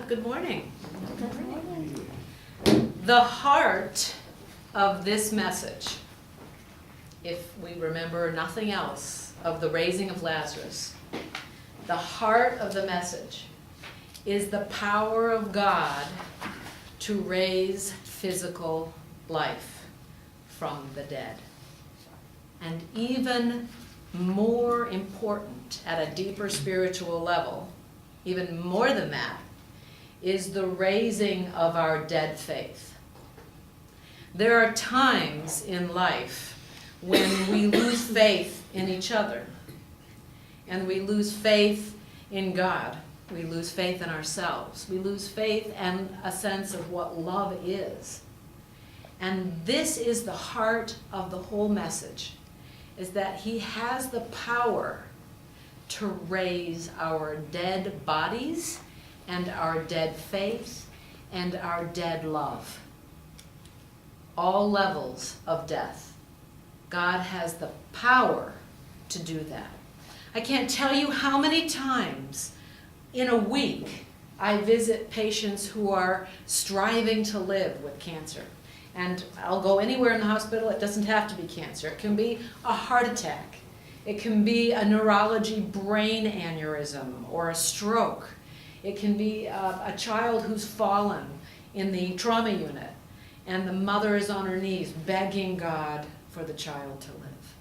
Good morning. Good morning. The heart of this message, if we remember nothing else of the raising of Lazarus, the heart of the message is the power of God to raise physical life from the dead. And even more important at a deeper spiritual level, even more than that, is the raising of our dead faith. There are times in life when we lose faith in each other, and we lose faith in God. We lose faith in ourselves. We lose faith and a sense of what love is. And this is the heart of the whole message, is that He has the power to raise our dead bodies and our dead faith and our dead love. All levels of death. God has the power to do that. I can't tell you how many times in a week I visit patients who are striving to live with cancer. And I'll go anywhere in the hospital. It doesn't have to be cancer. It can be a heart attack. It can be a neurology brain aneurysm or a stroke. It can be a child who's fallen in the trauma unit, and the mother is on her knees begging God for the child to live.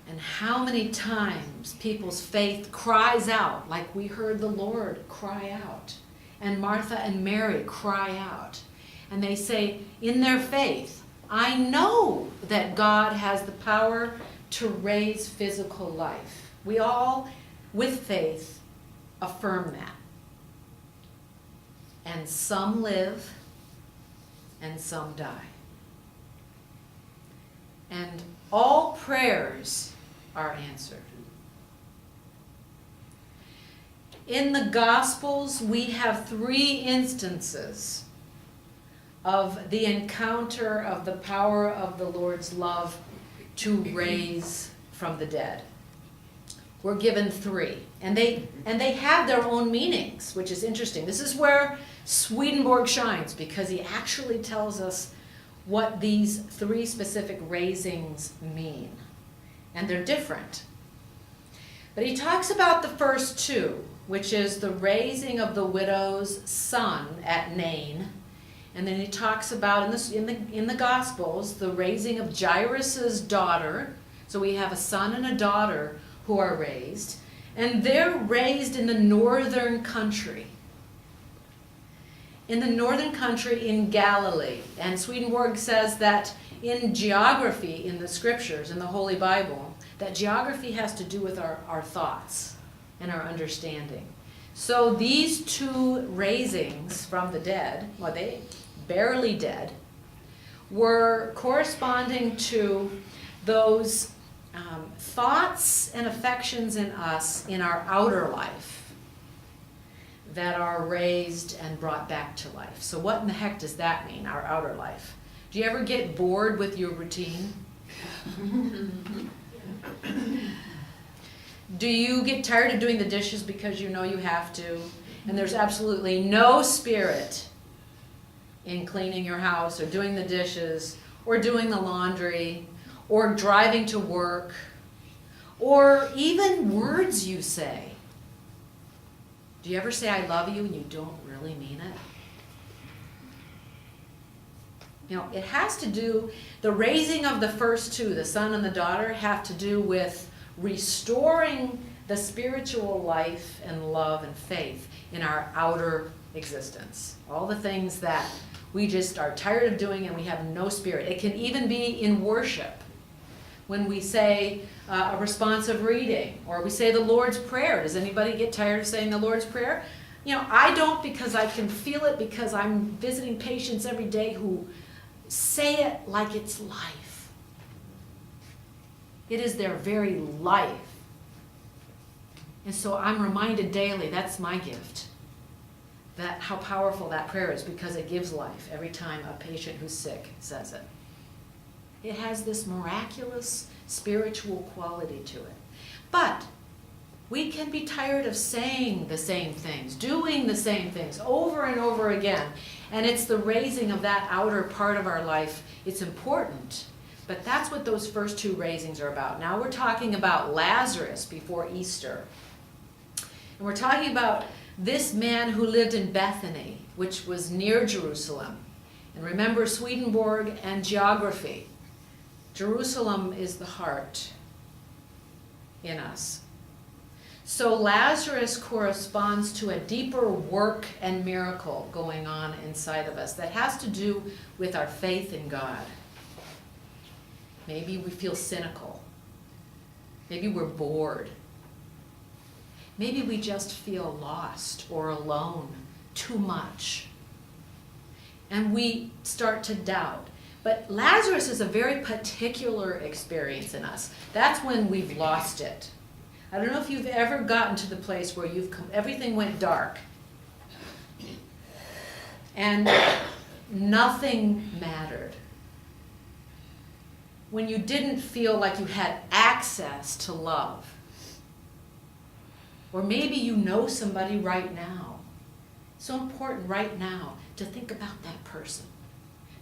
And how many times people's faith cries out, like we heard the Lord cry out, and Martha and Mary cry out. And they say, in their faith, I know that God has the power to raise physical life. We all, with faith, affirm that. And some live, and some die. And all prayers are answered. In the Gospels, we have 3 instances of the encounter of the power of the Lord's love to raise from the dead. We're given 3, and they have their own meanings, which is interesting. This is where Swedenborg shines, because he actually tells us what these 3 specific raisings mean, and they're different. But he talks about the first 2, which is the raising of the widow's son at Nain. And then he talks about in the Gospels the raising of Jairus' daughter. So we have a son and a daughter who are raised, and they're raised in the northern country. In the northern country in Galilee. And Swedenborg says that in geography in the scriptures, in the Holy Bible, that geography has to do with our thoughts and our understanding. So these 2 raisings from the dead, well, they barely dead, were corresponding to those thoughts and affections in us in our outer life that are raised and brought back to life. So what in the heck does that mean, our outer life? Do you ever get bored with your routine? Do you get tired of doing the dishes because you know you have to, and there's absolutely no spirit in cleaning your house or doing the dishes or doing the laundry or driving to work or even words you say? Do you ever say I love you and you don't really mean it? You know, it has to do, the raising of the first 2, the son and the daughter, have to do with restoring the spiritual life and love and faith in our outer existence. All the things that we just are tired of doing and we have no spirit. It can even be in worship. When we say a responsive reading, or we say the Lord's Prayer. Does anybody get tired of saying the Lord's Prayer? You know, I don't, because I can feel it, because I'm visiting patients every day who say it like it's life. It is their very life. And so I'm reminded daily, that's my gift, that how powerful that prayer is, because it gives life every time a patient who's sick says it. It has this miraculous spiritual quality to it. But We can be tired of saying the same things, doing the same things over and over again. And it's the raising of that outer part of our life. It's important. But that's what those first two raisings are about. Now we're talking about Lazarus before Easter. And we're talking about this man who lived in Bethany, which was near Jerusalem. And remember Swedenborg and geography. Jerusalem is the heart in us. So Lazarus corresponds to a deeper work and miracle going on inside of us that has to do with our faith in God. Maybe we feel cynical. Maybe we're bored. Maybe we just feel lost or alone too much. And we start to doubt. But Lazarus is a very particular experience in us. That's when we've lost it. I don't know if you've ever gotten to the place where everything went dark. And nothing mattered. When you didn't feel like you had access to love. Or maybe you know somebody right now. So important right now to think about that person.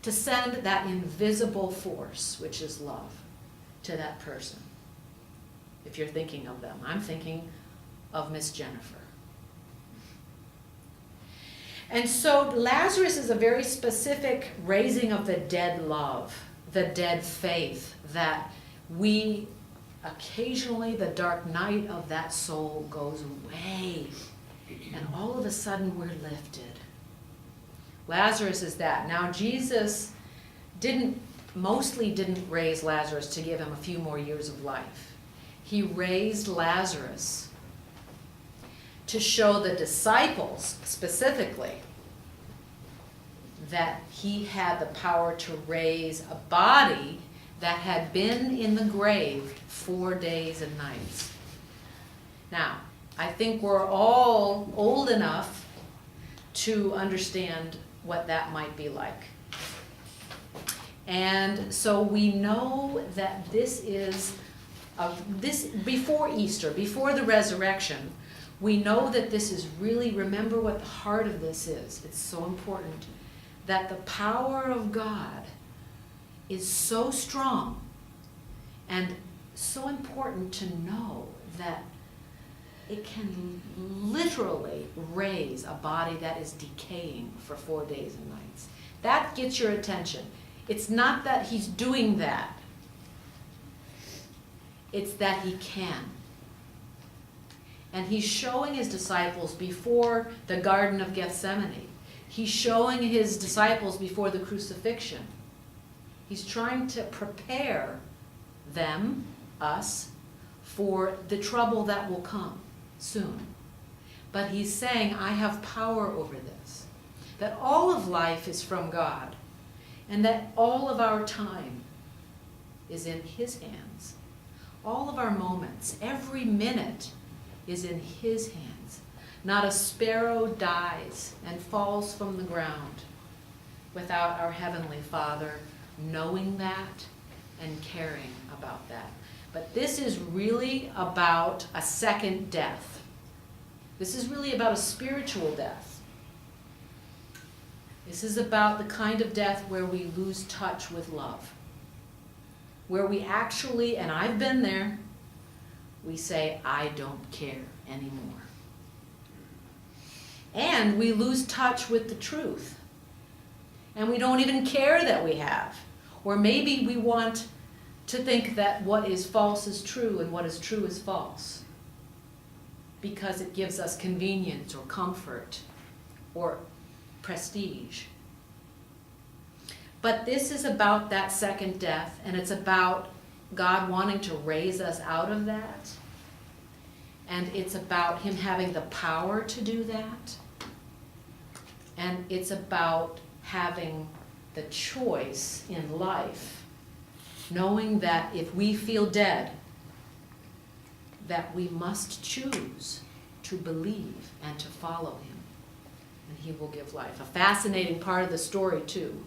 To send that invisible force, which is love, to that person. If you're thinking of them. I'm thinking of Miss Jennifer. And so Lazarus is a very specific raising of the dead love, the dead faith that we occasionally, the dark night of that soul goes away. And all of a sudden we're lifted. Lazarus is that. Now Jesus mostly didn't raise Lazarus to give him a few more years of life. He raised Lazarus to show the disciples specifically that he had the power to raise a body that had been in the grave 4 days and nights. Now, I think we're all old enough to understand what that might be like. And so we know that this is before Easter, before the resurrection, we know that this is really, remember what the heart of this is. It's so important that the power of God is so strong and so important to know that it can literally raise a body that is decaying for 4 days and nights. That gets your attention. It's not that he's doing that. It's that he can. And he's showing his disciples before the Garden of Gethsemane. He's showing his disciples before the crucifixion. He's trying to prepare them, us, for the trouble that will come soon. But he's saying, I have power over this. That all of life is from God. And that all of our time is in his hands. All of our moments, every minute is in his hands. Not a sparrow dies and falls from the ground without our Heavenly Father knowing that and caring about that. But this is really about a second death. This is really about a spiritual death. This is about the kind of death where we lose touch with love. Where we actually, and I've been there, we say, I don't care anymore. And we lose touch with the truth. And we don't even care that we have. Or maybe we want to think that what is false is true and what is true is false. Because it gives us convenience or comfort or prestige. But this is about that second death, and it's about God wanting to raise us out of that. And it's about him having the power to do that. And it's about having the choice in life, knowing that if we feel dead, that we must choose to believe and to follow him. And he will give life. A fascinating part of the story, too,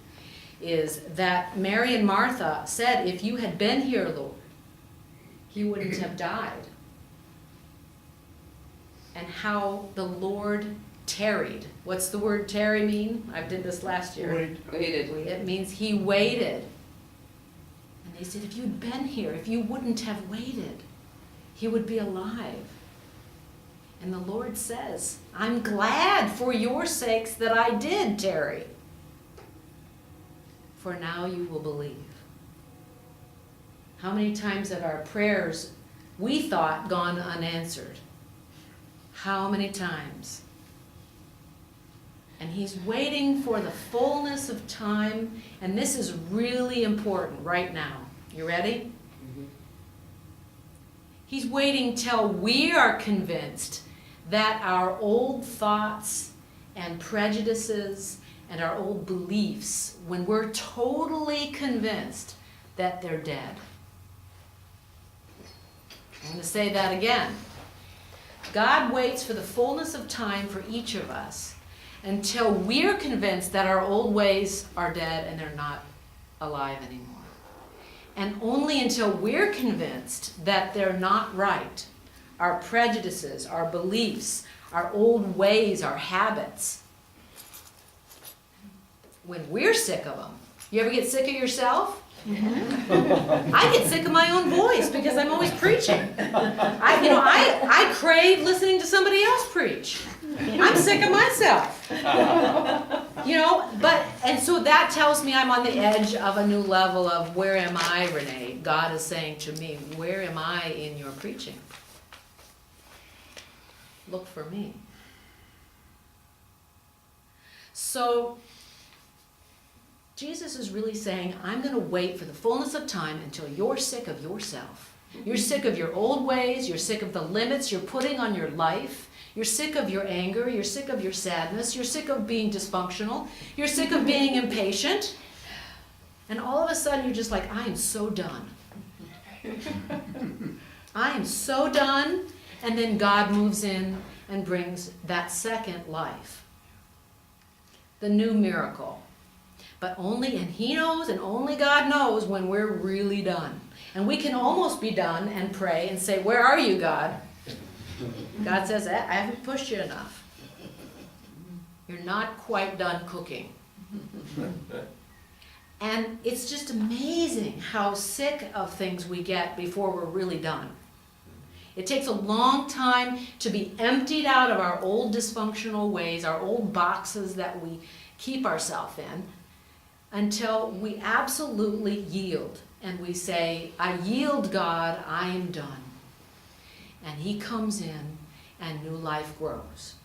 is that Mary and Martha said, if you had been here, Lord, he wouldn't have died. and how the Lord tarried. What's the word tarry mean? I did this last year. Waited. It means he waited. And they said, if you'd been here, if you wouldn't have waited, he would be alive. And the Lord says, I'm glad for your sakes that I did tarry. For now you will believe. How many times have our prayers, we thought, gone unanswered? How many times? And he's waiting for the fullness of time, and this is really important right now. You ready? Mm-hmm. He's waiting till we are convinced that our old thoughts and prejudices and our old beliefs, when we're totally convinced that they're dead. I'm going to say that again. God waits for the fullness of time for each of us until we're convinced that our old ways are dead and they're not alive anymore. And only until we're convinced that they're not right, our prejudices, our beliefs, our old ways, our habits, when we're sick of them. You ever get sick of yourself? Mm-hmm. I get sick of my own voice because I'm always preaching. I crave listening to somebody else preach. I'm sick of myself. And so that tells me I'm on the edge of a new level of where am I, Renee? God is saying to me, where am I in your preaching? Look for me. So Jesus is really saying, I'm going to wait for the fullness of time until you're sick of yourself. You're sick of your old ways. You're sick of the limits you're putting on your life. You're sick of your anger. You're sick of your sadness. You're sick of being dysfunctional. You're sick of being impatient. And all of a sudden, you're just like, I am so done. I am so done. And then God moves in and brings that second life. The new miracle. But only, and he knows, and only God knows when we're really done. And we can almost be done and pray and say, where are you, God? God says, I haven't pushed you enough. You're not quite done cooking. And it's just amazing how sick of things we get before we're really done. It takes a long time to be emptied out of our old dysfunctional ways, our old boxes that we keep ourselves in, until we absolutely yield. And we say, I yield, God, I am done. And he comes in and new life grows.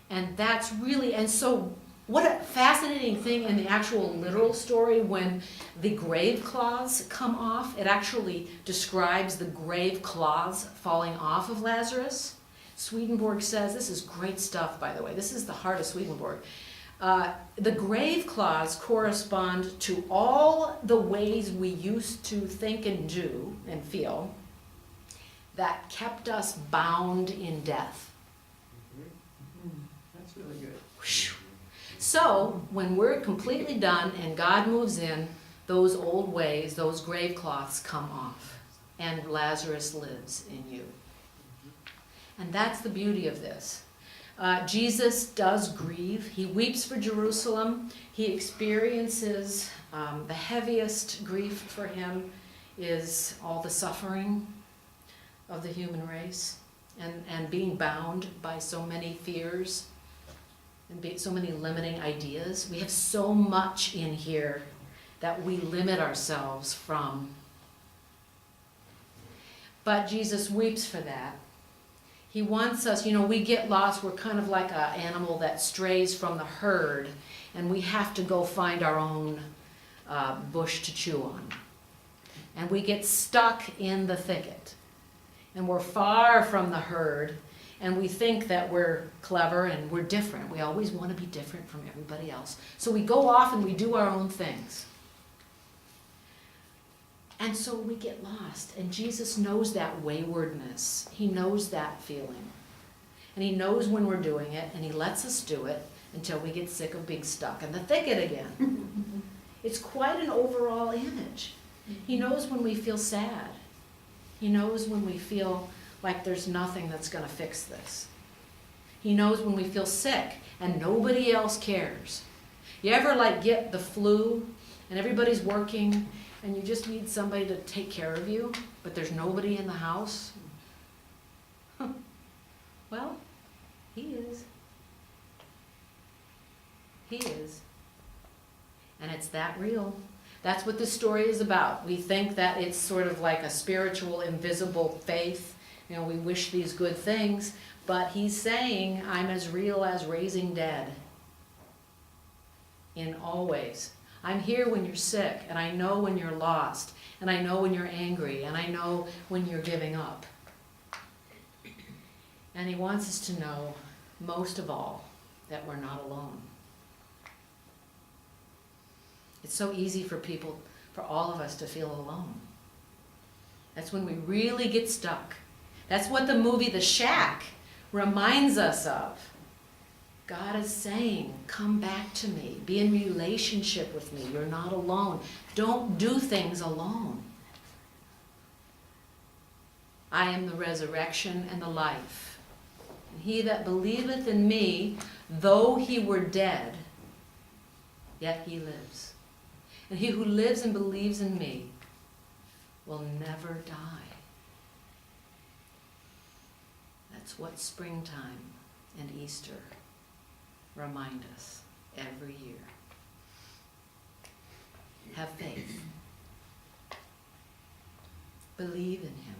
And that's really, and so what a fascinating thing in the actual literal story when the grave cloths come off. It actually describes the grave cloths falling off of Lazarus. Swedenborg says, this is great stuff, by the way. This is the heart of Swedenborg. The grave cloths correspond to all the ways we used to think and do and feel that kept us bound in death. That's really good. Whew. So, when we're completely done and God moves in, those old ways, those grave cloths come off, and Lazarus lives in you. And that's the beauty of this. Jesus does grieve. He weeps for Jerusalem. He experiences the heaviest grief for him is all the suffering of the human race and being bound by so many fears and so many limiting ideas. We have so much in here that we limit ourselves from. But Jesus weeps for that. He wants us, we get lost. We're kind of like an animal that strays from the herd, and we have to go find our own bush to chew on. And we get stuck in the thicket. And we're far from the herd, and we think that we're clever and we're different. We always want to be different from everybody else. So we go off and we do our own things. And so we get lost. And Jesus knows that waywardness. He knows that feeling. And he knows when we're doing it, and he lets us do it until we get sick of being stuck in the thicket again. It's quite an overall image. He knows when we feel sad. He knows when we feel like there's nothing that's going to fix this. He knows when we feel sick and nobody else cares. You ever like get the flu and everybody's working and you just need somebody to take care of you, but there's nobody in the house? Well, he is. He is. And it's that real. That's what this story is about. We think that it's sort of like a spiritual, invisible faith. You know, we wish these good things, but he's saying, I'm as real as raising dead. In all ways. I'm here when you're sick, and I know when you're lost, and I know when you're angry, and I know when you're giving up. And he wants us to know, most of all, that we're not alone. It's so easy for people, for all of us to feel alone. That's when we really get stuck. That's what the movie The Shack reminds us of. God is saying, come back to me. Be in relationship with me. You're not alone. Don't do things alone. I am the resurrection and the life. And he that believeth in me, though he were dead, yet he lives. And he who lives and believes in me will never die. That's what springtime and Easter remind us every year. Have faith. Believe in him.